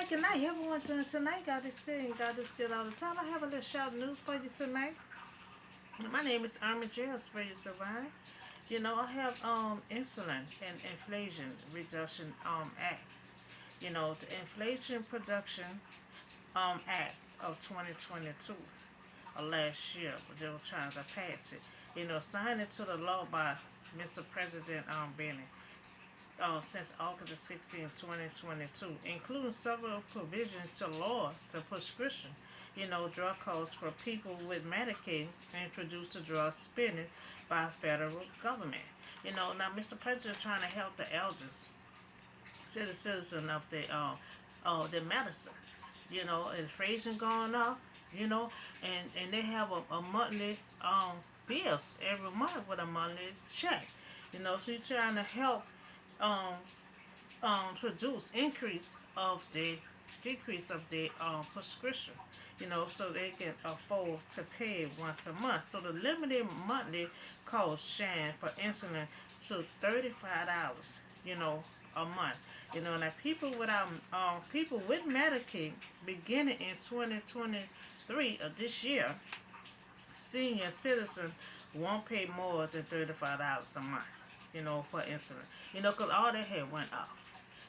good night, everyone. Tonight, got this good and got this good all the time. I have a little shout news for you tonight. My name is Irma J. Sprayer Survivor. I have insulin and inflation reduction act. The Inflation Production Act of 2022 last year. They were trying to pass it. Signed into the law by Mr. President Benny since August 16, 2022, including several provisions to lower the prescription, drug costs for people with Medicaid and introduce the drug spending by federal government. Now Mr. President trying to help the elders, citizen of the medicine. Inflation going up, and they have a monthly bills every month with a monthly check. So you're trying to help um, produce increase of the decrease of the prescription. So they can afford to pay once a month. So the limited monthly cost shine for insulin to $35, a month. Now people with Medicaid beginning in 2023 of this year, senior citizens won't pay more than $35 a month, for insulin. Because all their head went up.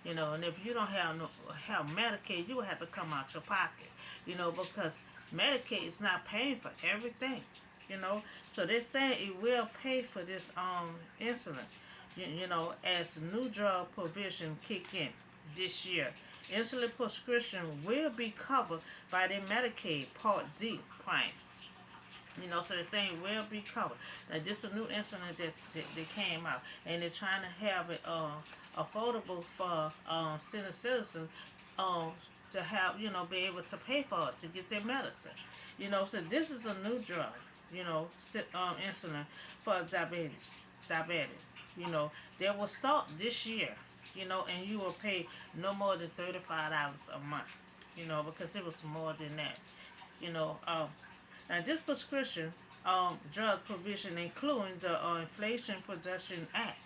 And if you don't have Medicaid, you will have to come out your pocket. Because Medicaid is not paying for everything. So they're saying it will pay for this insulin. As new drug provision kick in this year, insulin prescription will be covered by the Medicaid Part D plan. So they're saying will be covered. Now, this is a new insulin that came out, and they're trying to have it affordable for senior citizens to have, be able to pay for it, to get their medicine. So this is a new drug, insulin for diabetes. They will start this year, and you will pay no more than $35 a month, because it was more than that. Now this prescription drug provision, including the Inflation Production Act,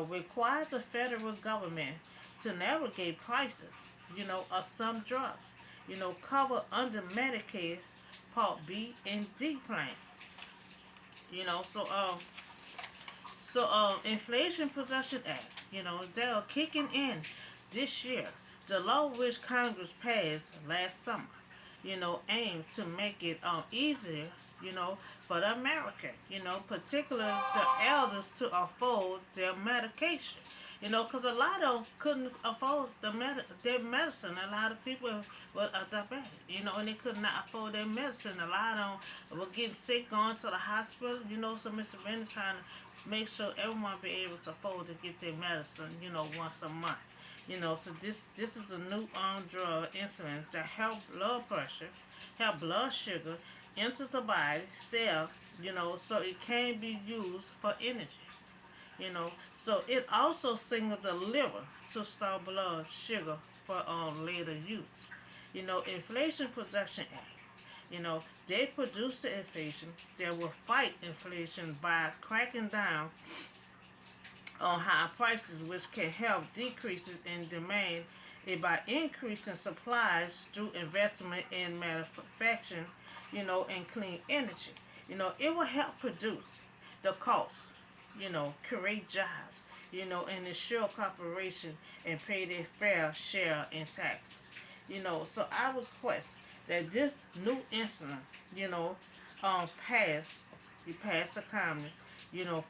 requires the federal government to navigate prices, of some drugs, covered under Medicaid Part B and D plan. You know, so Inflation Production Act, they are kicking in this year. The law which Congress passed last summer, aimed to make it easier, for the American, particularly the elders to afford their medication. Because a lot of them couldn't afford their medicine. A lot of people were diabetic, and they could not afford their medicine. A lot of them were getting sick, going to the hospital, so Mr. Bennett trying to make sure everyone be able to afford to get their medicine, once a month. So this is a new drug, insulin, that help blood pressure, help blood sugar into the body cell, so it can be used for energy. So it also signals the liver to store blood sugar for later use. Inflation Production Act. They produce the inflation. They will fight inflation by cracking down on high prices, which can help decreases in demand by increasing supplies through investment in manufacturing, and clean energy. It will help produce the cost, create jobs, and ensure corporation and pay their fair share in taxes. So I request that this new insulin, pass the Congress,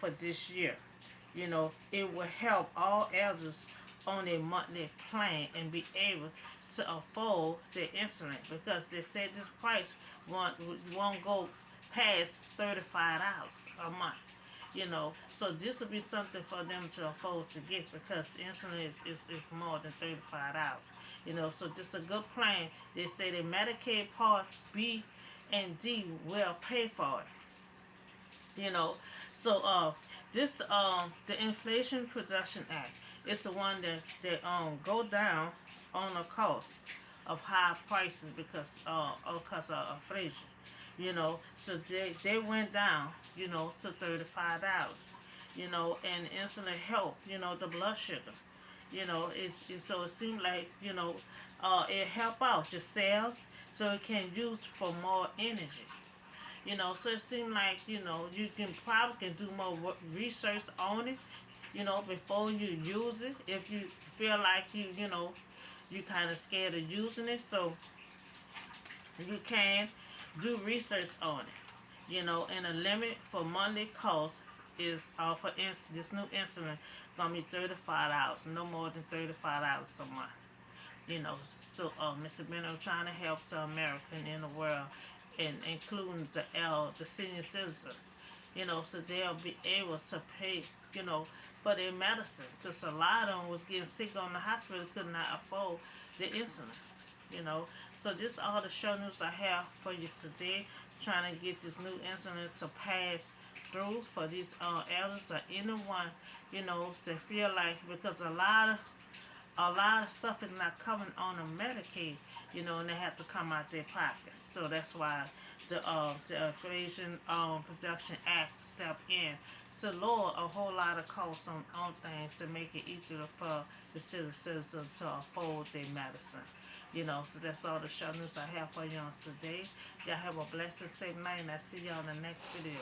for this year. It will help all elders on a monthly plan and be able to afford their insulin, because they said this price won't go past $35 a month. So this will be something for them to afford to get, because insulin is more than $35. So this is a good plan. They say the Medicaid Part B and D will pay for it. So this the Inflation Production Act is the one that go down on the cost of high prices because of inflation. So they went down, to $35. And insulin help, the blood sugar, So it seems like it help out your cells so it can use for more energy. So it seems like you can probably can do more research on it. Before you use it, if you feel like you kind of scared of using it, so you can do research on it. And a limit for monthly cost is for this new insulin gonna be $35, no more than $35 a month. Mr. Bennett trying to help the American in the world, and including the senior citizen. So they'll be able to pay, you know, for their medicine. Because a lot of them was getting sick on the hospital, could not afford the insulin. You know, so this all the show news I have for you today. Trying to get this new insulin to pass through for these elders or anyone, that feel like, because a lot of stuff is not coming on the Medicaid, and they have to come out their pockets. So that's why the Inflation Production Act stepped in to lower a whole lot of costs on things to make it easier for the citizens to afford their medicine. So that's all the show news I have for you on today. Y'all have a blessed, safe night, and I'll see y'all in the next video.